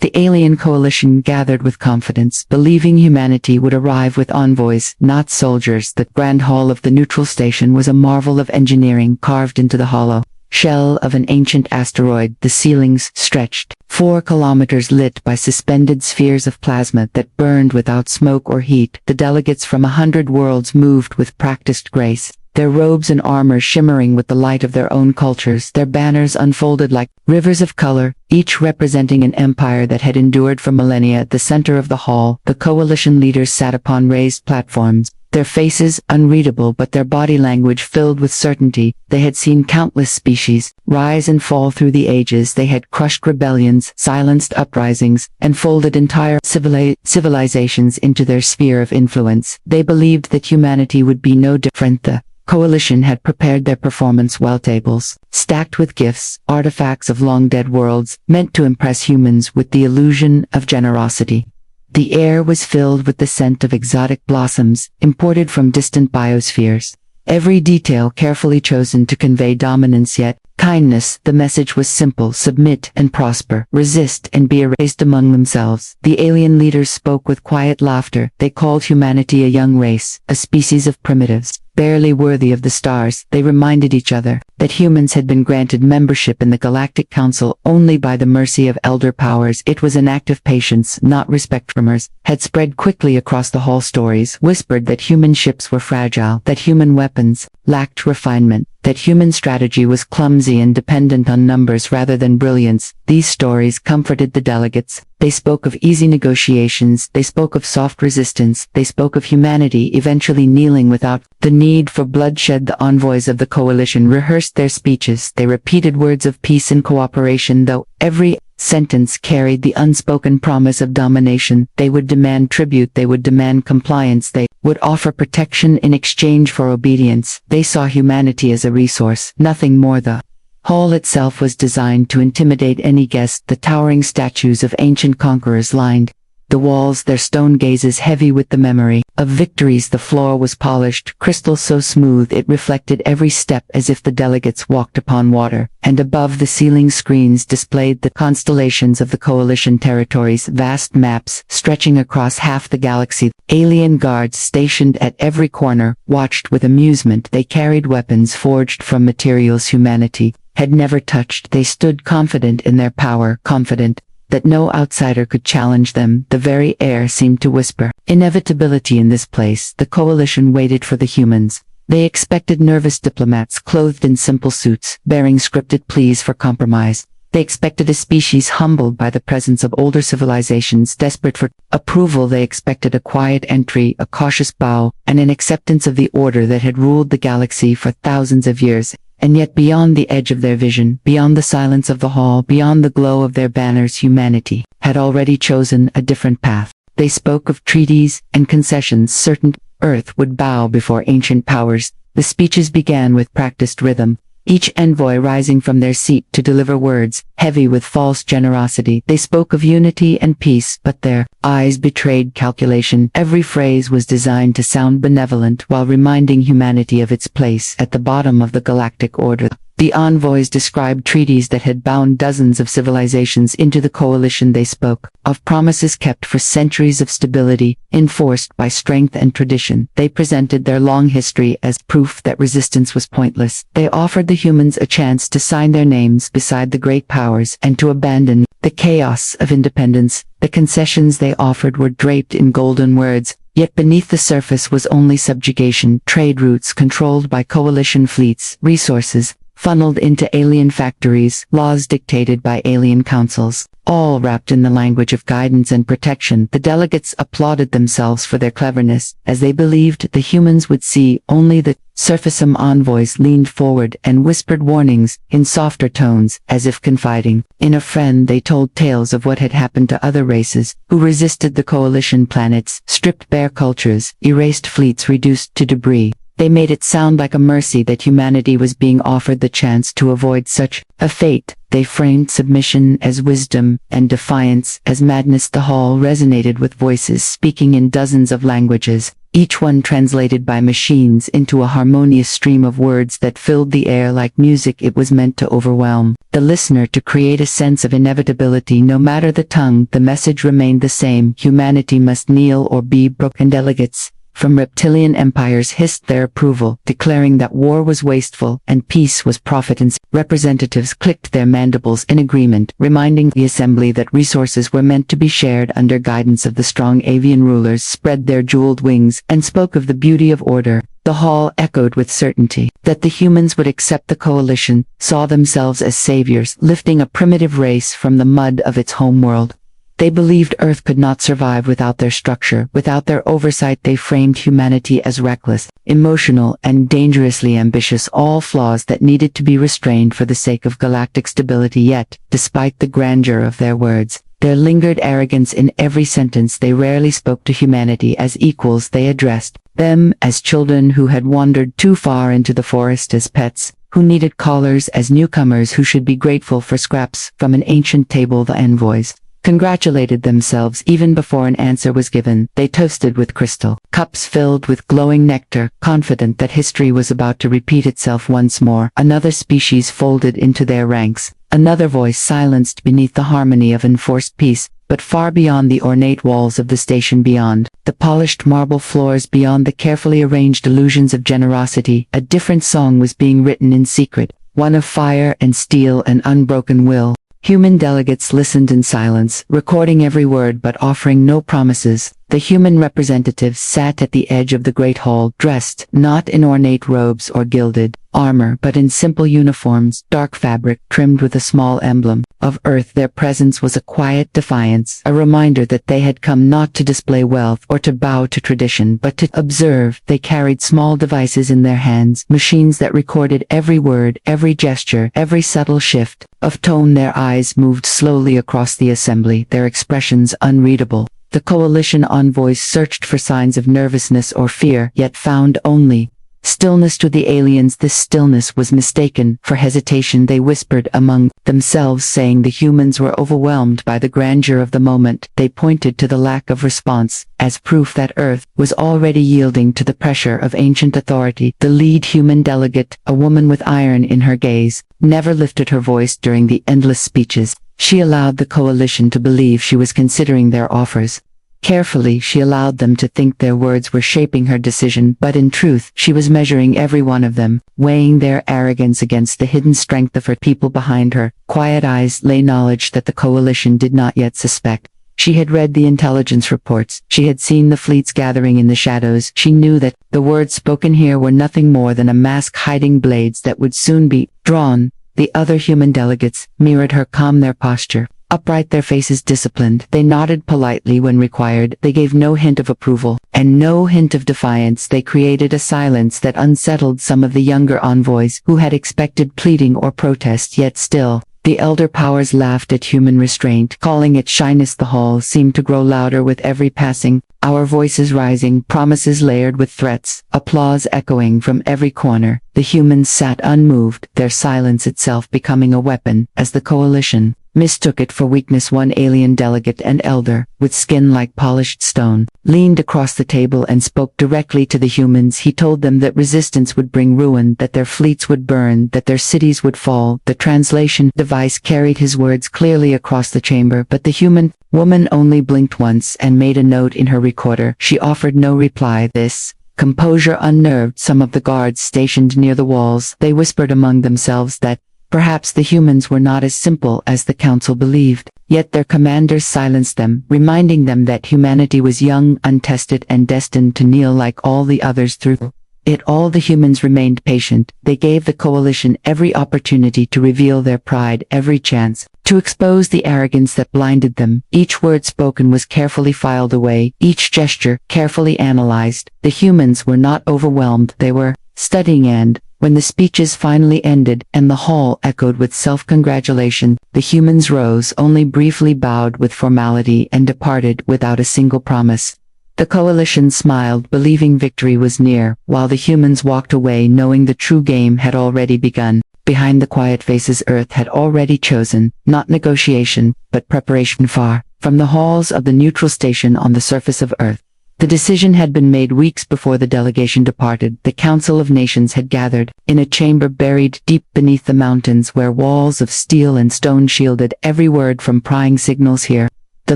The alien coalition gathered with confidence, believing humanity would arrive with envoys, not soldiers. The grand hall of the neutral station was a marvel of engineering carved into the hollow shell of an ancient asteroid. The ceilings stretched 4 kilometers, lit by suspended spheres of plasma that burned without smoke or heat. The delegates from 100 worlds moved with practiced grace, their robes and armor shimmering with the light of their own cultures, their banners unfolded like rivers of color, each representing an empire that had endured for millennia. At the center of the hall, the coalition leaders sat upon raised platforms, their faces unreadable but their body language filled with certainty. They had seen countless species rise and fall through the ages. They had crushed rebellions, silenced uprisings, and folded entire civilizations into their sphere of influence. They believed that humanity would be no different. The coalition had prepared their performance well, tables stacked with gifts, artifacts of long-dead worlds, meant to impress humans with the illusion of generosity. The air was filled with the scent of exotic blossoms, imported from distant biospheres. Every detail carefully chosen to convey dominance yet kindness. The message was simple: submit and prosper, resist and be erased among themselves. The alien leaders spoke with quiet laughter. They called humanity a young race, a species of primitives, barely worthy of the stars. They reminded each other that humans had been granted membership in the Galactic Council only by the mercy of elder powers. It was an act of patience, not respect. Rumors had spread quickly across the hall. Stories whispered that human ships were fragile, that human weapons lacked refinement, that human strategy was clumsy and dependent on numbers rather than brilliance. These stories comforted the delegates. They spoke of easy negotiations, they spoke of soft resistance, they spoke of humanity eventually kneeling without the need for bloodshed. The envoys of the coalition rehearsed their speeches. They repeated words of peace and cooperation, though every sentence carried the unspoken promise of domination. They would demand tribute, they would demand compliance, they would offer protection in exchange for obedience. They saw humanity as a resource, nothing more. The hall itself was designed to intimidate any guest. The towering statues of ancient conquerors lined the walls, their stone gazes heavy with the memory of victories. The floor was polished, crystal so smooth it reflected every step as if the delegates walked upon water, and above the ceiling screens displayed the constellations of the coalition territories, vast maps stretching across half the galaxy. Alien guards stationed at every corner watched with amusement. They carried weapons forged from materials humanity had never touched. They stood confident in their power, confident that no outsider could challenge them. The very air seemed to whisper inevitability in this place. The coalition waited for the humans. They expected nervous diplomats clothed in simple suits, bearing scripted pleas for compromise. They expected a species humbled by the presence of older civilizations desperate for approval. They expected a quiet entry, a cautious bow, and an acceptance of the order that had ruled the galaxy for thousands of years. And yet beyond the edge of their vision, beyond the silence of the hall, beyond the glow of their banners, humanity had already chosen a different path. They spoke of treaties and concessions. Certain Earth would bow before ancient powers. The speeches began with practiced rhythm, each envoy rising from their seat to deliver words heavy with false generosity. They spoke of unity and peace, but their eyes betrayed calculation. Every phrase was designed to sound benevolent while reminding humanity of its place at the bottom of the galactic order. The envoys described treaties that had bound dozens of civilizations into the coalition. They spoke of promises kept for centuries of stability, enforced by strength and tradition. They presented their long history as proof that resistance was pointless. They offered the humans a chance to sign their names beside the great powers and to abandon the chaos of independence. The concessions they offered were draped in golden words, yet beneath the surface was only subjugation. Trade routes controlled by coalition fleets, resources funneled into alien factories, laws dictated by alien councils, all wrapped in the language of guidance and protection. The delegates applauded themselves for their cleverness, as they believed the humans would see only the surface. Some envoys leaned forward and whispered warnings in softer tones, as if confiding in a friend. They told tales of what had happened to other races who resisted the coalition: planets stripped bare, cultures erased, fleets reduced to debris. They made it sound like a mercy that humanity was being offered the chance to avoid such a fate. They framed submission as wisdom and defiance as madness. The hall resonated with voices speaking in dozens of languages, each one translated by machines into a harmonious stream of words that filled the air like music it was meant to overwhelm the listener to create a sense of inevitability. No matter the tongue, the message remained the same: humanity must kneel or be broken. Delegates from reptilian empires hissed their approval, declaring that war was wasteful and peace was profit. And representatives clicked their mandibles in agreement, reminding the assembly that resources were meant to be shared. Under guidance of the strong avian rulers spread their jeweled wings and spoke of the beauty of order. The hall echoed with certainty that the humans would accept the coalition, saw themselves as saviors, lifting a primitive race from the mud of its homeworld. They believed Earth could not survive without their structure, without their oversight. They framed humanity as reckless, emotional, and dangerously ambitious, all flaws that needed to be restrained for the sake of galactic stability. Yet, despite the grandeur of their words, there lingered arrogance in every sentence. They rarely spoke to humanity as equals. They addressed them as children who had wandered too far into the forest, as pets who needed collars, as newcomers who should be grateful for scraps from an ancient table. The envoys congratulated themselves even before an answer was given. They toasted with crystal cups filled with glowing nectar, confident that history was about to repeat itself once more. Another species folded into their ranks, another voice silenced beneath the harmony of enforced peace. But far beyond the ornate walls of the station, beyond the polished marble floors, beyond the carefully arranged illusions of generosity, a different song was being written in secret, one of fire and steel and unbroken will. Human delegates listened in silence, recording every word but offering no promises. The human representatives sat at the edge of the great hall, dressed not in ornate robes or gilded armor, but in simple uniforms, dark fabric trimmed with a small emblem of Earth. Their presence was a quiet defiance, a reminder that they had come not to display wealth or to bow to tradition, but to observe. They carried small devices in their hands, machines that recorded every word, every gesture, every subtle shift of tone. Their eyes moved slowly across the assembly, their expressions unreadable. The coalition envoys searched for signs of nervousness or fear, yet found only stillness. To the aliens, this stillness was mistaken for hesitation. They whispered among themselves, saying the humans were overwhelmed by the grandeur of the moment. They pointed to the lack of response as proof that Earth was already yielding to the pressure of ancient authority. The lead human delegate, a woman with iron in her gaze, never lifted her voice during the endless speeches. She allowed the coalition to believe she was considering their offers. Carefully, she allowed them to think their words were shaping her decision, but in truth, she was measuring every one of them, weighing their arrogance against the hidden strength of her people behind her. Quiet eyes lay knowledge that the coalition did not yet suspect. She had read the intelligence reports. She had seen the fleets gathering in the shadows. She knew that the words spoken here were nothing more than a mask hiding blades that would soon be drawn. The other human delegates mirrored her calm, their posture upright, their faces disciplined. They nodded politely when required. They gave no hint of approval, and no hint of defiance. They created a silence that unsettled some of the younger envoys, who had expected pleading or protest. Yet still, the elder powers laughed at human restraint, calling it shyness. The hall seemed to grow louder with every passing hour, voices rising, promises layered with threats, applause echoing from every corner. The humans sat unmoved, their silence itself becoming a weapon, as the coalition mistook it for weakness. One alien delegate, an elder, with skin like polished stone, leaned across the table and spoke directly to the humans. He told them that resistance would bring ruin, that their fleets would burn, that their cities would fall. The translation device carried his words clearly across the chamber, but the human woman only blinked once and made a note in her recorder. She offered no reply. This composure unnerved some of the guards stationed near the walls. They whispered among themselves that perhaps the humans were not as simple as the council believed. Yet their commanders silenced them, reminding them that humanity was young, untested, and destined to kneel like all the others. Through it all, the humans remained patient. They gave the coalition every opportunity to reveal their pride, every chance to expose the arrogance that blinded them. Each word spoken was carefully filed away, each gesture carefully analyzed. The humans were not overwhelmed, they were studying. And when the speeches finally ended and the hall echoed with self-congratulation, the humans rose, only briefly bowed with formality, and departed without a single promise. The coalition smiled, believing victory was near, while the humans walked away knowing the true game had already begun. Behind the quiet faces, Earth had already chosen, not negotiation, but preparation. Far from the halls of the neutral station on the surface of Earth, The decision had been made weeks before the delegation departed. The Council of Nations had gathered in a chamber buried deep beneath the mountains, where walls of steel and stone shielded every word from prying signals. Here, the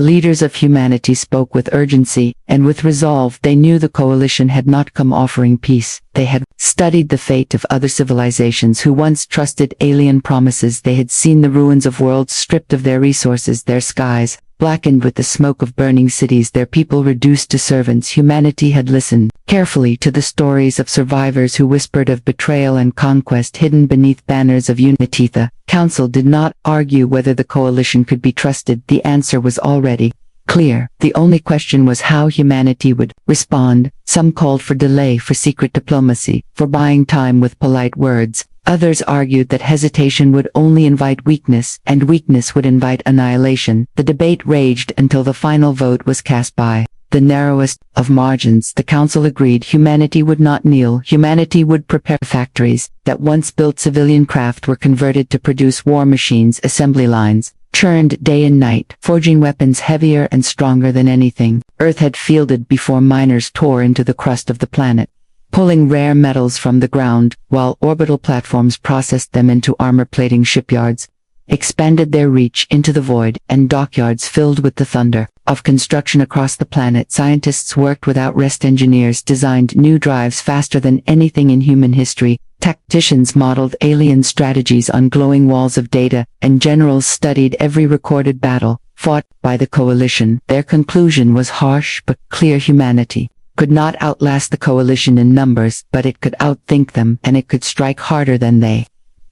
leaders of humanity spoke with urgency and with resolve. They knew the coalition had not come offering peace. They had studied the fate of other civilizations who once trusted alien promises. They had seen the ruins of worlds stripped of their resources, their skies blackened with the smoke of burning cities, their people reduced to servants. Humanity had listened carefully to the stories of survivors who whispered of betrayal and conquest hidden beneath banners of unity. The Council did not argue whether the coalition could be trusted. The answer was already clear. The only question was how humanity would respond. Some called for delay, for secret diplomacy, for buying time with polite words. Others argued that hesitation would only invite weakness, and weakness would invite annihilation. The debate raged until the final vote was cast by the narrowest of margins. The Council agreed humanity would not kneel. Humanity would prepare. Factories that once built civilian craft were converted to produce war machines. Assembly lines churned day and night, forging weapons heavier and stronger than anything Earth had fielded before. Miners tore into the crust of the planet, pulling rare metals from the ground, while orbital platforms processed them into armor-plating. Shipyards expanded their reach into the void, and dockyards filled with the thunder of construction across the planet. Scientists worked without rest. Engineers designed new drives faster than anything in human history. Tacticians modeled alien strategies on glowing walls of data, and generals studied every recorded battle fought by the coalition. Their conclusion was harsh but clear: humanity could not outlast the coalition in numbers, but it could outthink them, and it could strike harder than they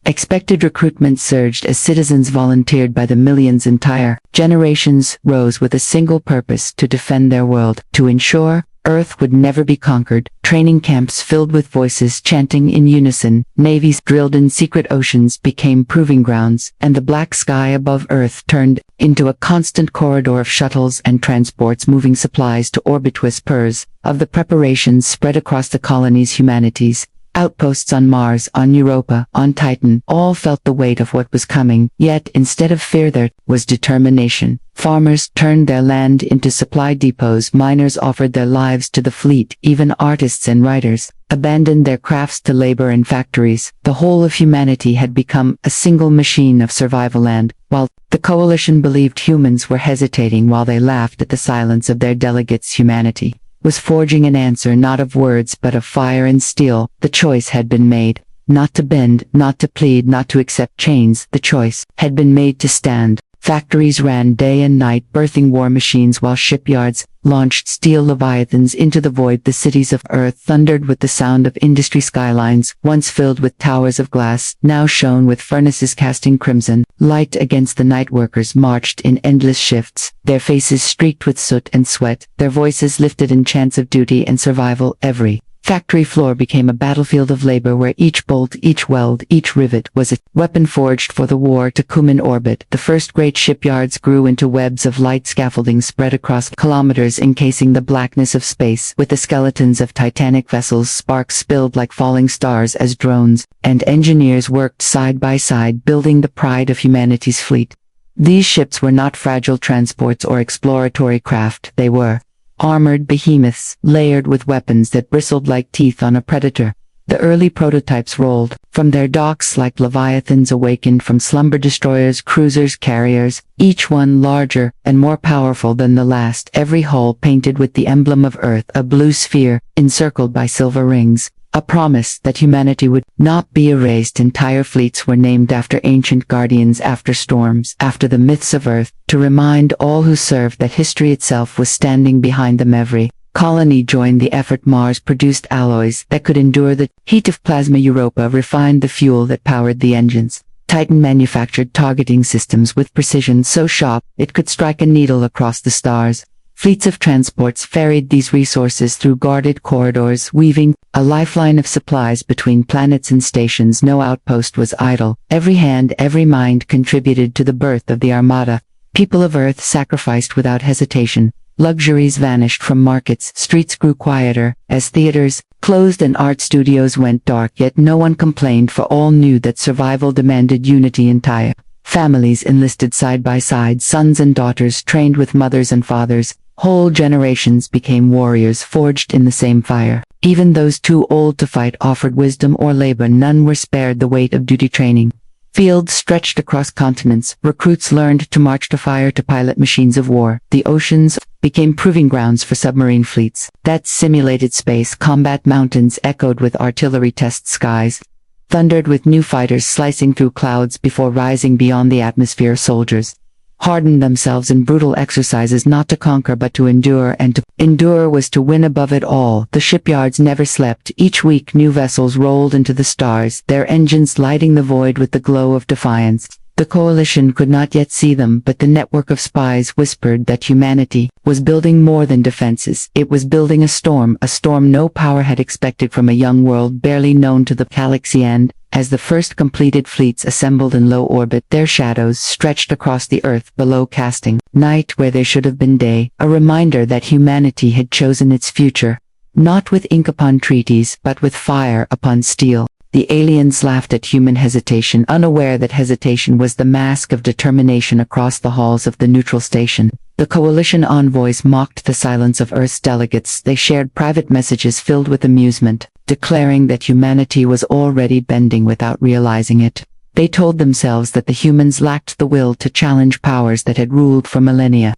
expected. Recruitment surged as citizens volunteered by the millions. Entire generations rose with a single purpose: to defend their world, to ensure Earth would never be conquered. Training camps filled with voices chanting in unison, navies drilled in secret oceans became proving grounds, and the black sky above Earth turned into a constant corridor of shuttles and transports moving supplies to orbit. Whispers of the preparations spread across the colonies. Humanity's outposts on Mars, on Europa, on Titan, all felt the weight of what was coming. Yet instead of fear there was determination. Farmers turned their land into supply depots. Miners offered their lives to the fleet. Even artists and writers abandoned their crafts to labor in factories. The whole of humanity had become a single machine of survival. And while the coalition believed humans were hesitating, while they laughed at the silence of their delegates, humanity was forging an answer, not of words but of fire and steel. The choice had been made. Not to bend, not to plead, not to accept chains. The choice had been made to stand. Factories ran day and night, birthing war machines, while shipyards launched steel leviathans into the void. The cities of Earth thundered with the sound of industry. Skylines, once filled with towers of glass, now shone with furnaces casting crimson light against the night. Workers marched in endless shifts, their faces streaked with soot and sweat, their voices lifted in chants of duty and survival. Every factory floor became a battlefield of labor, where each bolt, each weld, each rivet was a weapon forged for the war to come in orbit. The first great shipyards grew into webs of light scaffolding spread across kilometers, encasing the blackness of space with the skeletons of titanic vessels. Sparks spilled like falling stars as drones and engineers worked side by side, building the pride of humanity's fleet. These ships were not fragile transports or exploratory craft. They were armored behemoths, layered with weapons that bristled like teeth on a predator. The early prototypes rolled from their docks like leviathans awakened from slumber. Destroyers, cruisers, carriers, each one larger and more powerful than the last. Every hull painted with the emblem of Earth, a blue sphere encircled by silver rings. A promise that humanity would not be erased. Entire fleets were named after ancient guardians, after storms, after the myths of Earth, to remind all who served that history itself was standing behind them. Every colony joined the effort. Mars produced alloys that could endure the heat of plasma. Europa refined the fuel that powered the engines. Titan manufactured targeting systems with precision so sharp it could strike a needle across the stars. Fleets of transports ferried these resources through guarded corridors, weaving a lifeline of supplies between planets and stations. No outpost was idle. Every hand, every mind contributed to the birth of the Armada. People of Earth sacrificed without hesitation. Luxuries vanished from markets. Streets grew quieter as theaters closed and art studios went dark. Yet no one complained, for all knew that survival demanded unity. Entire families enlisted side by side. Sons and daughters trained with mothers and fathers. Whole generations became warriors forged in the same fire. Even those too old to fight offered wisdom or labor. None were spared the weight of duty training. Fields stretched across continents. Recruits learned to march to fire to pilot machines of war. The oceans became proving grounds for submarine fleets. That simulated space combat mountains echoed with artillery test skies, thundered with new fighters slicing through clouds before rising beyond the atmosphere. Soldiers hardened themselves in brutal exercises not to conquer but to endure, and to endure was to win above it all. The shipyards never slept. Each week new vessels rolled into the stars, their engines lighting the void with the glow of defiance. The coalition could not yet see them, but the network of spies whispered that humanity was building more than defenses. It was building a storm no power had expected from a young world barely known to the galaxy. And as the first completed fleets assembled in low orbit, their shadows stretched across the earth below, casting night where there should have been day, a reminder that humanity had chosen its future, not with ink upon treaties, but with fire upon steel. The aliens laughed at human hesitation, unaware that hesitation was the mask of determination. Across the halls of the neutral station, the coalition envoys mocked the silence of Earth's delegates. They shared private messages filled with amusement, declaring that humanity was already bending without realizing it. They told themselves that the humans lacked the will to challenge powers that had ruled for millennia.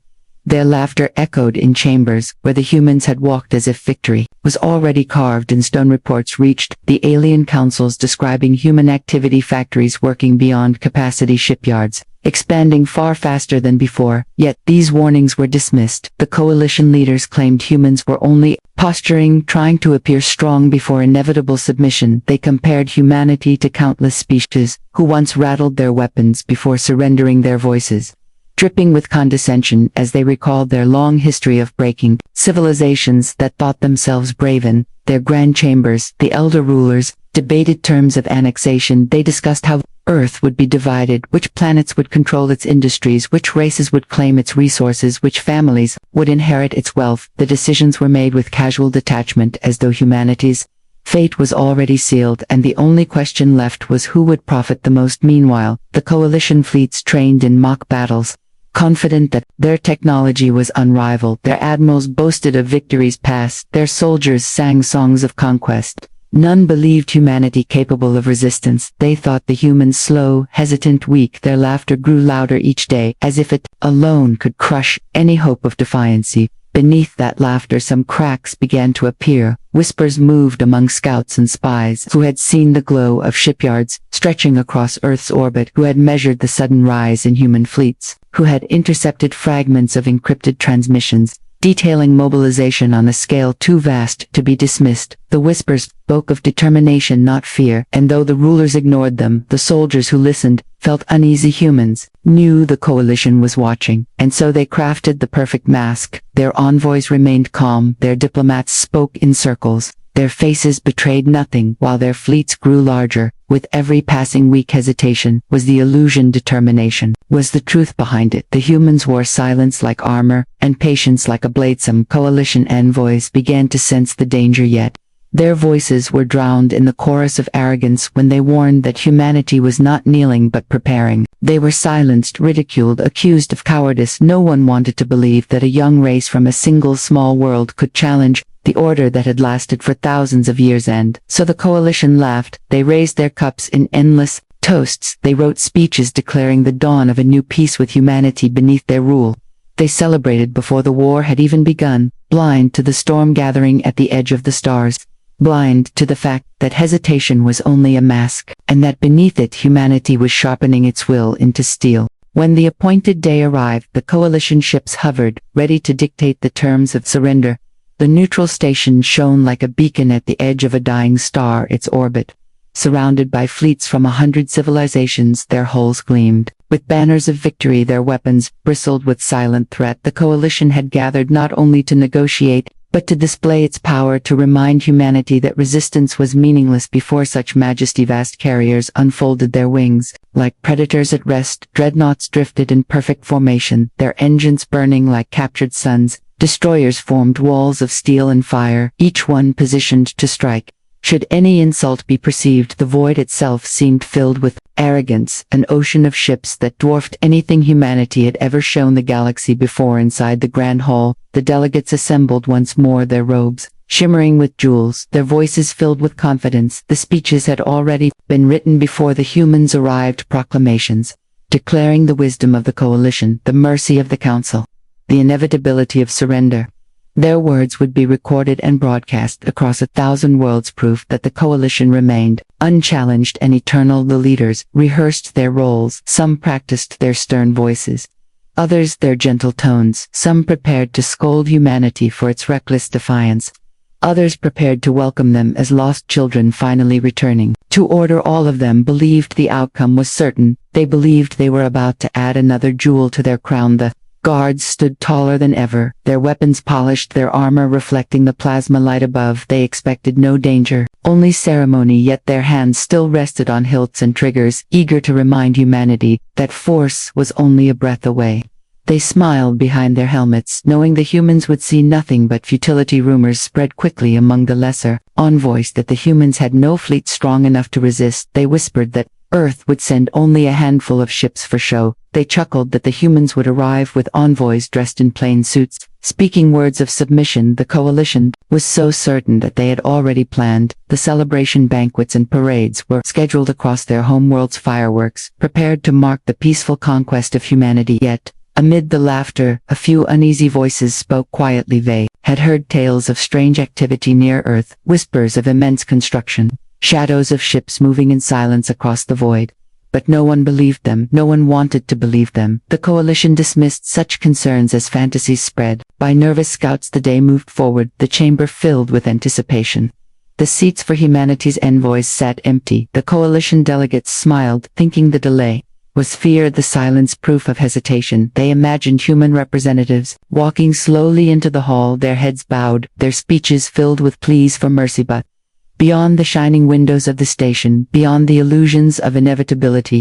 Their laughter echoed in chambers where the humans had walked as if victory was already carved in stone. Reports reached the alien councils describing human activity, factories working beyond capacity, shipyards expanding far faster than before. Yet these warnings were dismissed. The coalition leaders claimed humans were only posturing, trying to appear strong before inevitable submission. They compared humanity to countless species who once rattled their weapons before surrendering their voices, dripping with condescension as they recalled their long history of breaking civilizations that thought themselves brave. In their grand chambers, the elder rulers debated terms of annexation. They discussed how Earth would be divided, which planets would control its industries, which races would claim its resources, which families would inherit its wealth. The decisions were made with casual detachment, as though humanity's fate was already sealed, and the only question left was who would profit the most. Meanwhile, the coalition fleets trained in mock battles, confident that their technology was unrivaled. Their admirals boasted of victories past. Their soldiers sang songs of conquest. None believed humanity capable of resistance. They thought the humans slow, hesitant, weak. Their laughter grew louder each day, as if it alone could crush any hope of defiancy. Beneath that laughter some cracks began to appear. Whispers moved among scouts and spies who had seen the glow of shipyards stretching across Earth's orbit, who had measured the sudden rise in human fleets, who had intercepted fragments of encrypted transmissions, detailing mobilization on a scale too vast to be dismissed. The whispers spoke of determination, not fear, and though the rulers ignored them, the soldiers who listened felt uneasy. Humans knew the coalition was watching, and so they crafted the perfect mask. Their envoys remained calm, their diplomats spoke in circles, their faces betrayed nothing, while their fleets grew larger. With every passing weak hesitation was the illusion. Determination was the truth behind it. The humans wore silence like armor, and patience like a blade. Some coalition envoys began to sense the danger, yet their voices were drowned in the chorus of arrogance when they warned that humanity was not kneeling but preparing. They were silenced, ridiculed, accused of cowardice. No one wanted to believe that a young race from a single small world could challenge the order that had lasted for thousands of years. And so the coalition laughed. They raised their cups in endless toasts. They wrote speeches declaring the dawn of a new peace with humanity beneath their rule. They celebrated before the war had even begun, blind to the storm gathering at the edge of the stars, blind to the fact that hesitation was only a mask, and that beneath it humanity was sharpening its will into steel. When the appointed day arrived, the coalition ships hovered, ready to dictate the terms of surrender. The neutral station shone like a beacon at the edge of a dying star. Its orbit, surrounded by fleets from 100 civilizations, their hulls gleamed with banners of victory. Their weapons bristled with silent threat. The coalition had gathered not only to negotiate, but to display its power, to remind humanity that resistance was meaningless before such majesty. Vast carriers unfolded their wings. Like predators at rest, dreadnoughts drifted in perfect formation, their engines burning like captured suns. Destroyers formed walls of steel and fire, each one positioned to strike. Should any insult be perceived, the void itself seemed filled with arrogance, an ocean of ships that dwarfed anything humanity had ever shown the galaxy before. Inside the grand hall, the delegates assembled once more, their robes shimmering with jewels, their voices filled with confidence. The speeches had already been written before the humans arrived, proclamations declaring the wisdom of the coalition, the mercy of the council, the inevitability of surrender. Their words would be recorded and broadcast across 1,000 worlds, proof that the coalition remained unchallenged and eternal. The leaders rehearsed their roles, some practiced their stern voices, others their gentle tones, some prepared to scold humanity for its reckless defiance, others prepared to welcome them as lost children finally returning to order. All of them believed the outcome was certain. They believed they were about to add another jewel to their crown. The guards stood taller than ever, their weapons polished, their armor reflecting the plasma light above. They expected no danger, only ceremony, yet their hands still rested on hilts and triggers, eager to remind humanity that force was only a breath away. They smiled behind their helmets, knowing the humans would see nothing but futility. Rumors spread quickly among the lesser envoys that the humans had no fleet strong enough to resist. They whispered that Earth would send only a handful of ships for show. They chuckled that the humans would arrive with envoys dressed in plain suits, speaking words of submission. The coalition was so certain that they had already planned. The celebration banquets and parades were scheduled across their homeworlds, fireworks prepared to mark the peaceful conquest of humanity. Yet, amid the laughter, a few uneasy voices spoke quietly. They had heard tales of strange activity near Earth, whispers of immense construction, shadows of ships moving in silence across the void. But no one believed them, no one wanted to believe them. The coalition dismissed such concerns as fantasies spread by nervous scouts. The day moved forward, the chamber filled with anticipation. The seats for humanity's envoys sat empty. The coalition delegates smiled, thinking the delay was fear, the silence proof of hesitation. They imagined human representatives walking slowly into the hall, their heads bowed, their speeches filled with pleas for mercy. But beyond the shining windows of the station, beyond the illusions of inevitability,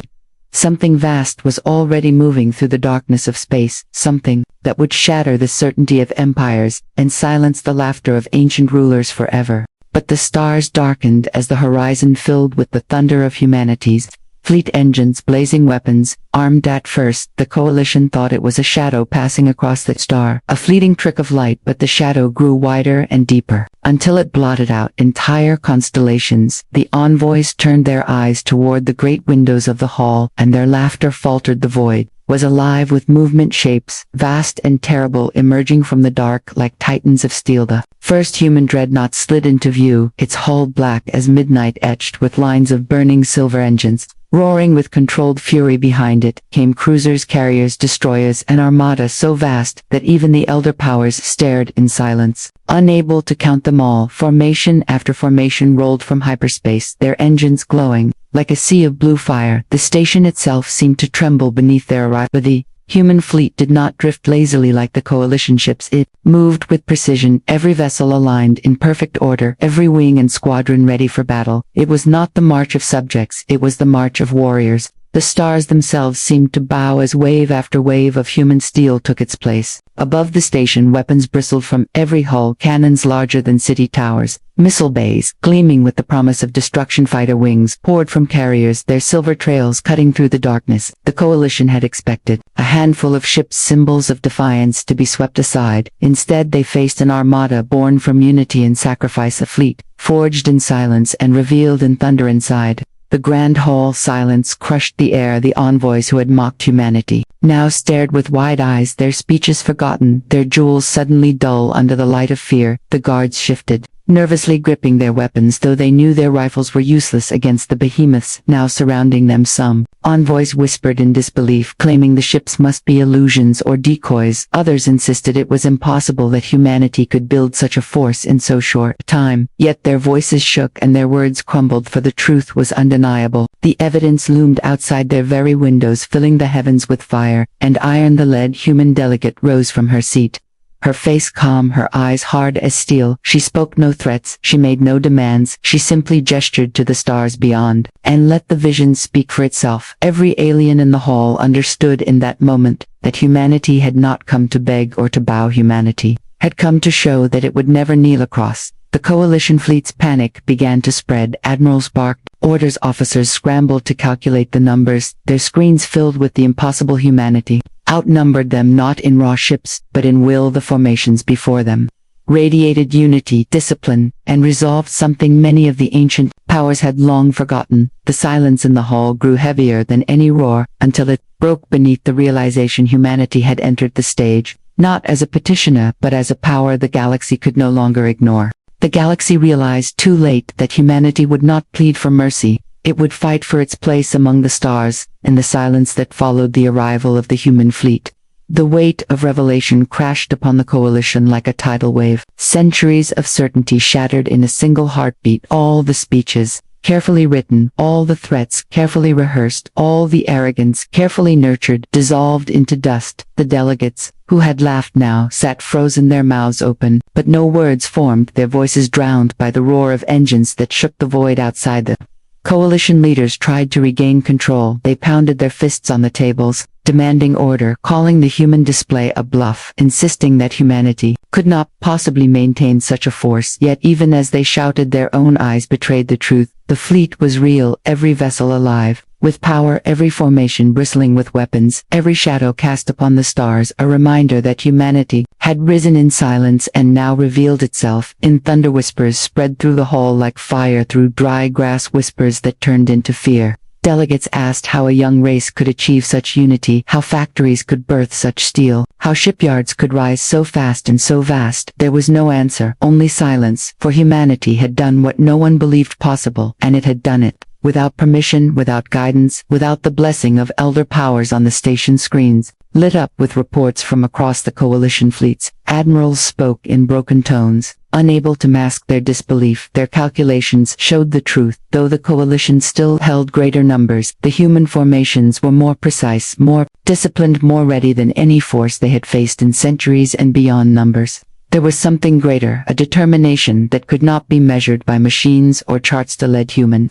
something vast was already moving through the darkness of space, something that would shatter the certainty of empires and silence the laughter of ancient rulers forever. But the stars darkened as the horizon filled with the thunder of humanity's fleet engines, blazing weapons, armed. At first, the coalition thought it was a shadow passing across the star, a fleeting trick of light, but the shadow grew wider and deeper, until it blotted out entire constellations. The envoys turned their eyes toward the great windows of the hall, and their laughter faltered. The void was alive with movement, shapes, vast and terrible, emerging from the dark like titans of steel. The first human dreadnought slid into view, its hull black as midnight, etched with lines of burning silver engines. Roaring with controlled fury behind it came cruisers, carriers, destroyers, an armada so vast that even the elder powers stared in silence, unable to count them all. Formation after formation rolled from hyperspace, their engines glowing like a sea of blue fire. The station itself seemed to tremble beneath their arrival. The human fleet did not drift lazily like the coalition ships. It moved with precision, every vessel aligned in perfect order, every wing and squadron ready for battle. It was not the march of subjects, it was the march of warriors. The stars themselves seemed to bow as wave after wave of human steel took its place. Above the station, weapons bristled from every hull, cannons larger than city towers, missile bays gleaming with the promise of destruction. Fighter wings poured from carriers, their silver trails cutting through the darkness. The coalition had expected a handful of ships, symbols of defiance, to be swept aside. Instead, they faced an armada born from unity and sacrifice, a fleet forged in silence and revealed in thunder. Inside the grand hall, silence crushed the air. The envoys who had mocked humanity now stared with wide eyes, their speeches forgotten, their jewels suddenly dull under the light of fear. The guards shifted, nervously gripping their weapons, though they knew their rifles were useless against the behemoths now surrounding them. Some envoys whispered in disbelief, claiming the ships must be illusions or decoys. Others insisted it was impossible that humanity could build such a force in so short a time. Yet their voices shook and their words crumbled, for the truth was undeniable. The evidence loomed outside their very windows, filling the heavens with fire and iron. The lead human delegate rose from her seat, her face calm, her eyes hard as steel. She spoke no threats, she made no demands, she simply gestured to the stars beyond, and let the vision speak for itself. Every alien in the hall understood in that moment that humanity had not come to beg or to bow. Humanity had come to show that it would never kneel across The coalition fleet's panic began to spread. Admirals barked, orders officers scrambled to calculate the numbers, their screens filled with the impossible humanity. Outnumbered them not in raw ships, but in will. The formations before them radiated unity, discipline, and resolved, something many of the ancient powers had long forgotten. The silence in the hall grew heavier than any roar, until it broke beneath the realization humanity had entered the stage, not as a petitioner but as a power the galaxy could no longer ignore. The galaxy realized too late that humanity would not plead for mercy, it would fight for its place among the stars. In the silence that followed the arrival of the human fleet, the weight of revelation crashed upon the coalition like a tidal wave. Centuries of certainty shattered in a single heartbeat. All the speeches, carefully written, all the threats, carefully rehearsed, all the arrogance, carefully nurtured, dissolved into dust. The delegates, who had laughed now, sat frozen, their mouths open, but no words formed, their voices drowned by the roar of engines that shook the void outside them. Coalition leaders tried to regain control. They pounded their fists on the tables, demanding order, calling the human display a bluff, insisting that humanity could not possibly maintain such a force. Yet even as they shouted, their own eyes betrayed the truth. The fleet was real, every vessel alive, with power, every formation bristling with weapons, every shadow cast upon the stars, a reminder that humanity had risen in silence and now revealed itself in thunder. Whispers spread through the hall like fire through dry grass, whispers that turned into fear. Delegates asked how a young race could achieve such unity, how factories could birth such steel, how shipyards could rise so fast and so vast. There was no answer, only silence, for humanity had done what no one believed possible, and it had done it without permission, without guidance, without the blessing of elder powers. On the station screens, lit up with reports from across the coalition fleets, admirals spoke in broken tones, unable to mask their disbelief. Their calculations showed the truth. Though the coalition still held greater numbers, the human formations were more precise, more disciplined, more ready than any force they had faced in centuries. And beyond numbers, there was something greater, a determination that could not be measured by machines or charts. The lead human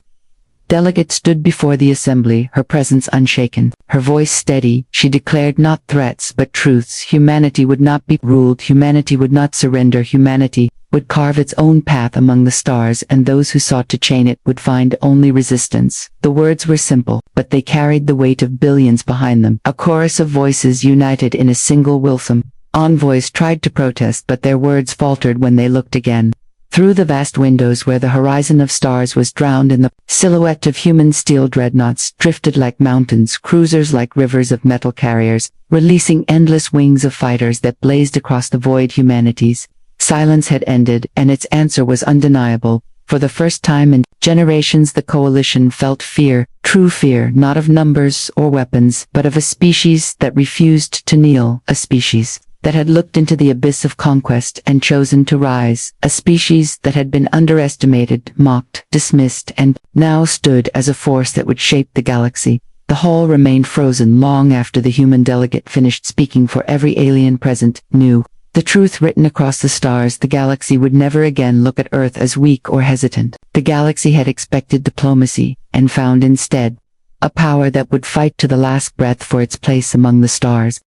delegate stood before the assembly, her presence unshaken, her voice steady. She declared not threats but truths. Humanity would not be ruled, humanity would not surrender, humanity would carve its own path among the stars, and those who sought to chain it would find only resistance. The words were simple, but they carried the weight of billions behind them. A chorus of voices united in a single will. Some envoys tried to protest, but their words faltered when they looked again through the vast windows where the horizon of stars was drowned in the silhouette of human steel. Dreadnoughts drifted like mountains, cruisers like rivers of metal carriers, releasing endless wings of fighters that blazed across the void. Humanity's silence had ended, and its answer was undeniable. For the first time in generations, the coalition felt fear, true fear, not of numbers or weapons, but of a species that refused to kneel, a species that had looked into the abyss of conquest and chosen to rise, a species that had been underestimated, mocked, dismissed, and now stood as a force that would shape the galaxy. The hall remained frozen long after the human delegate finished speaking, for every alien present knew the truth written across the stars. The galaxy would never again look at Earth as weak or hesitant. The galaxy had expected diplomacy, and found instead a power that would fight to the last breath for its place among the stars.